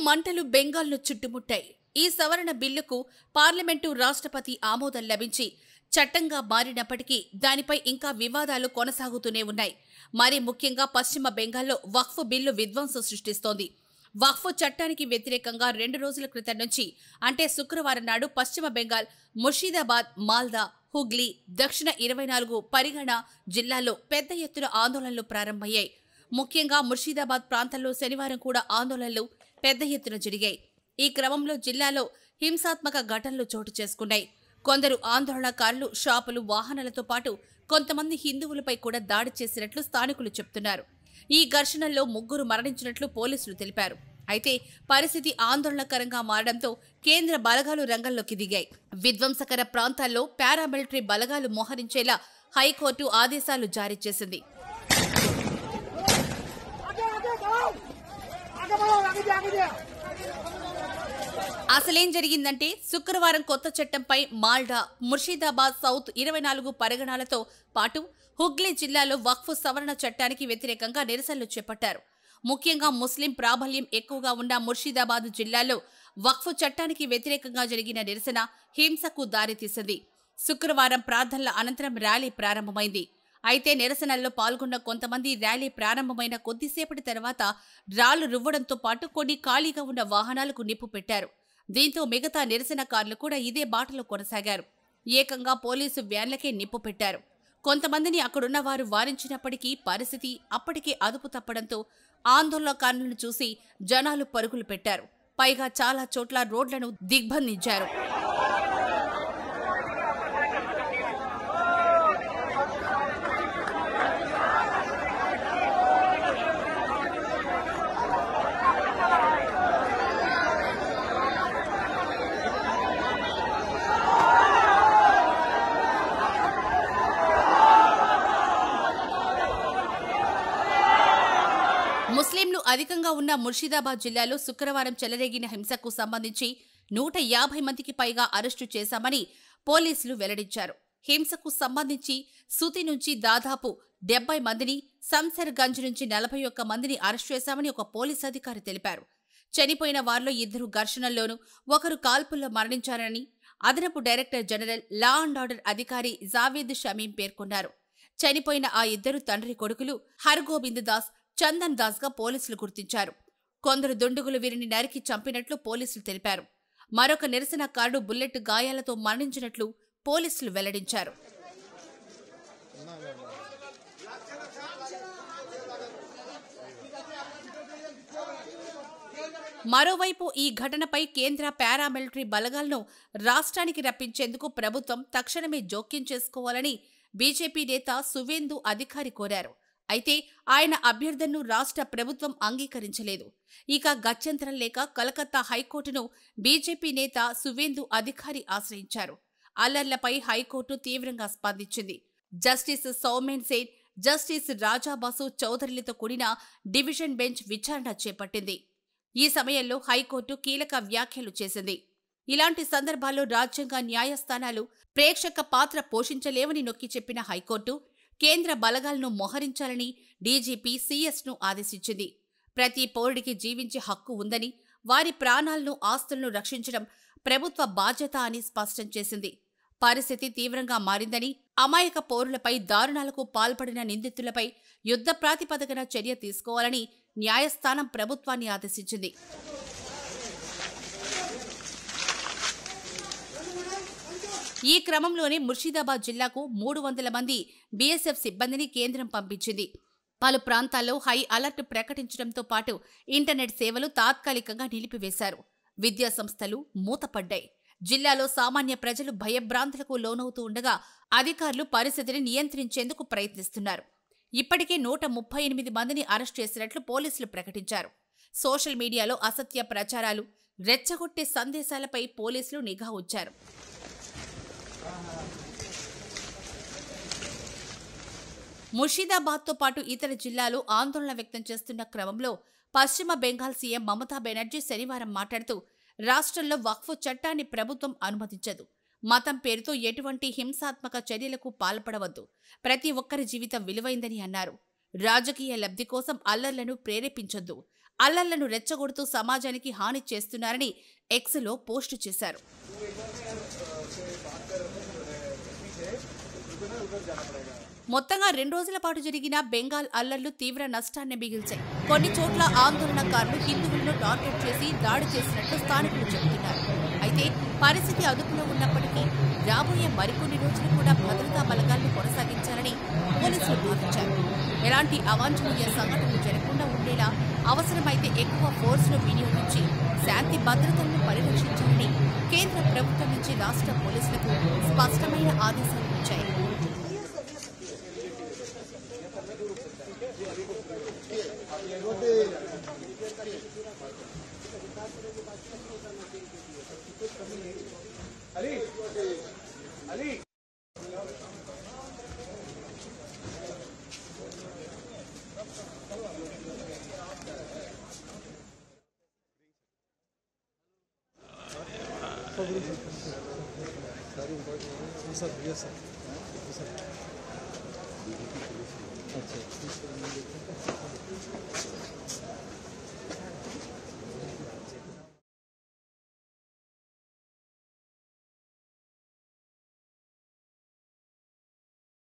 మంటలు బెంగాల్ను చుట్టుముట్టాయి. ఈ సవరణ బిల్లుకు పార్లమెంటు, రాష్ట్రపతి ఆమోదం లభించి చట్టంగా మారినప్పటికీ దానిపై ఇంకా వివాదాలు కొనసాగుతూనే ఉన్నాయి. మరి ముఖ్యంగా పశ్చిమ బెంగాల్లో వక్ఫ్ బిల్లు విధ్వంసం సృష్టిస్తోంది. వక్ఫ్ చట్టానికి వ్యతిరేకంగా 2 రోజుల క్రితం నుంచి అంటే శుక్రవారం నాడు పశ్చిమ బెంగాల్, ముర్షిదాబాద్, మాల్దా, హుగ్లీ, దక్షిణ 24 పరిగణ జిల్లాల్లో పెద్ద ఎత్తున ఆందోళనలు ప్రారంభమయ్యాయి. ముఖ్యంగా ముర్షిదాబాద్ ప్రాంతంలో శనివారం కూడా ఆందోళనలు పెద్ద ఎత్తున జరిగాయి. ఈ క్రమంలో జిల్లాలో హింసాత్మక ఘటనలు చోటు చేసుకున్నాయి. కొందరు ఆందోళనకారులు షాపులు, వాహనాలతో పాటు కొంతమంది హిందువులపై కూడా దాడి చేసినట్లు స్థానికులు చెబుతున్నారు. ఈ ఘర్షణల్లో 3 మరణించినట్లు పోలీసులు తెలిపారు. అయితే పరిస్థితి ఆందోళనకరంగా మారడంతో కేంద్ర బలగాలు రంగంలోకి దిగాయి. విధ్వంసకర ప్రాంతాల్లో పారామిలిటరీ బలగాలు మోహరించేలా హైకోర్టు ఆదేశాలు జారీ చేసింది. అసలేం జరిగిందంటే శుక్రవారం కొత్త చట్టంపై మాల్డా, ముర్షిదాబాద్ సౌత్ 24 పరిగణాలతో పాటు హుగ్లీ జిల్లాలో వక్ఫ్ సవరణ చట్టానికి వ్యతిరేకంగా నిరసనలు చేపట్టారు. ముఖ్యంగా ముస్లిం ప్రాబల్యం ఎక్కువగా ఉన్న ముర్షిదాబాద్ జిల్లాలో వక్ఫ్ చట్టానికి వ్యతిరేకంగా జరిగిన నిరసన హింసకు దారితీసింది. శుక్రవారం ప్రార్థనల అనంతరం ర్యాలీ ప్రారంభమైంది. అయితే నిరసనల్లో పాల్గొన్న కొంతమంది ర్యాలీ ప్రారంభమైన కొద్దిసేపటి తర్వాత రాళ్లు రువ్వడంతో పాటు కొన్ని ఖాళీగా ఉన్న వాహనాలకు నిప్పు పెట్టారు. దీంతో మిగతా నిరసనకారులు కూడా ఇదే బాటలో కొనసాగారు. ఏకంగా పోలీసు వ్యాన్లకే నిప్పు పెట్టారు. కొంతమందిని అక్కడున్న వారు వారించినప్పటికీ పరిస్థితి అప్పటికే అదుపు తప్పడంతో ఆందోళనకారులను చూసి జనాలు పరుగులు పెట్టారు. పైగా చాలా చోట్ల రోడ్లను దిగ్బంధించారు. ముస్లింలు అధికంగా ఉన్న ముర్షిదాబాద్ జిల్లాలో శుక్రవారం చెలరేగిన హింసకు సంబంధించి 150 మందికి పైగా అరెస్టు చేశామని పోలీసులు వెల్లడించారు. హింసకు సంబంధించి సుతి నుంచి దాదాపు 70 మందిని, సంసర్గంజ్ నుంచి 41 మందిని అరెస్టు చేశామని ఒక పోలీసు అధికారి తెలిపారు. చనిపోయిన వారిలో 2 ఘర్షణల్లోనూ, ఒకరు కాల్పుల్లో మరణించారని అదనపు director general law and order అధికారి జావేద్ షమీం పేర్కొన్నారు. చనిపోయిన ఆ 2 తండ్రి కొడుకులు హర్గోబింద్ దాస్, చందన్ దాస్ గా పోలీసులు గుర్తించారు. కొందరు దుండగులు వీరిని నరికి చంపినట్లు పోలీసులు తెలిపారు. మరొక నిరసనకారుడు బుల్లెట్ గాయాలతో మరణించినట్లు పోలీసులు వెల్లడించారు. మరోవైపు ఈ ఘటనపై కేంద్ర పారామిలిటరీ బలగాలను రాష్ట్రానికి రప్పించేందుకు ప్రభుత్వం తక్షణమే జోక్యం చేసుకోవాలని బీజేపీ నేత సువేందు అధికారి కోరారు. అయితే ఆయన అభ్యర్థనను రాష్ట్ర ప్రభుత్వం అంగీకరించలేదు. ఇక గత్యంతరం లేక కలకత్తా హైకోర్టును బీజేపీ నేత సువేందు అధికారి ఆశ్రయించారు. అల్లర్లపై హైకోర్టు తీవ్రంగా స్పందించింది. జస్టిస్ సౌమెన్ సేన్, జస్టిస్ రాజాబాసు చౌదరిలతో కూడిన డివిజన్ బెంచ్ విచారణ చేపట్టింది. ఈ సమయంలో హైకోర్టు కీలక వ్యాఖ్యలు చేసింది. ఇలాంటి సందర్భాల్లో రాజ్యాంగ న్యాయస్థానాలు ప్రేక్షక పాత్ర పోషించలేవని నొక్కి చెప్పిన హైకోర్టు కేంద్ర బలగాలను మోహరించాలని డీజీపీ సీఎస్ను ఆదేశించింది. ప్రతి పౌరుడికి జీవించే హక్కు ఉందని, వారి ప్రాణాలను, ఆస్తులను రక్షించడం ప్రభుత్వ బాధ్యత అని స్పష్టం చేసింది. పరిస్థితి తీవ్రంగా మారిందని, అమాయక పౌరులపై దారుణాలకు పాల్పడిన నిందితులపై యుద్ధ ప్రాతిపదికన చర్య తీసుకోవాలని న్యాయస్థానం ప్రభుత్వాన్ని ఆదేశించింది. ఈ క్రమంలోనే ముర్షిదాబాద్ జిల్లాకు 300 మంది బీఎస్ఎఫ్ సిబ్బందిని కేంద్రం పంపించింది. పలు ప్రాంతాల్లో హై అలర్ట్ ప్రకటించడంతో పాటు ఇంటర్నెట్ సేవలు తాత్కాలికంగా నిలిపివేశారు. విద్యా సంస్థలు మూతపడ్డాయి. జిల్లాలో సామాన్య ప్రజలు భయభ్రాంతులకు లోనవుతూ ఉండగా అధికారులు పరిస్థితిని నియంత్రించేందుకు ప్రయత్నిస్తున్నారు. ఇప్పటికే 138 మందిని అరెస్టు చేసినట్లు పోలీసులు ప్రకటించారు. సోషల్ మీడియాలో అసత్య ప్రచారాలు, రెచ్చగొట్టే సందేశాలపై పోలీసులు నిఘా ఉంచారు. ముర్షిదాబాద్తో పాటు ఇతర జిల్లాలు ఆందోళన వ్యక్తం చేస్తున్న క్రమంలో పశ్చిమ బెంగాల్ సీఎం మమతా బెనర్జీ శనివారం మాట్లాడుతూ రాష్ట్రంలో వక్ఫ్ చట్టాన్ని ప్రభుత్వం అనుమతించదు. మతం పేరుతో ఎటువంటి హింసాత్మక చర్యలకు పాల్పడవద్దు. ప్రతి ఒక్కరి జీవితం విలువైందని అన్నారు. రాజకీయ లబ్ధి కోసం అల్లర్లను ప్రేరేపించొద్దు. అల్లర్లను రెచ్చగొడుతూ సమాజానికి హాని చేస్తున్నారని ఎక్స్లో పోస్టు చేశారు. మొత్తంగా 2 రోజుల పాటు జరిగిన బెంగాల్ అల్లర్లు తీవ్ర నష్టాన్ని మిగిల్చాయి. కొన్ని చోట్ల ఆందోళనకారులు హిందువులను టార్గెట్ చేసి దాడి చేసినట్లు స్థానికులు చెబుతున్నారు. అయితే పరిస్థితి అదుపులో ఉన్నప్పటికీ రాబోయే మరికొన్ని రోజులు కూడా భద్రతా బలగాలను కొనసాగించాలని పోలీసులు భావించారు. ఎలాంటి అవాంఛనీయ సంఘటనలు జరగకుండా ఉండేలా అవసరమైతే ఎక్కువ ఫోర్స్ను వినియోగించి శాంతి భద్రతలను పరిరక్షించాలని కేంద్ర ప్రభుత్వం నుంచి రాష్ట్ర పోలీసులకు స్పష్టమైన ఆదేశాలు ఇచ్చాయి. Yes, sir.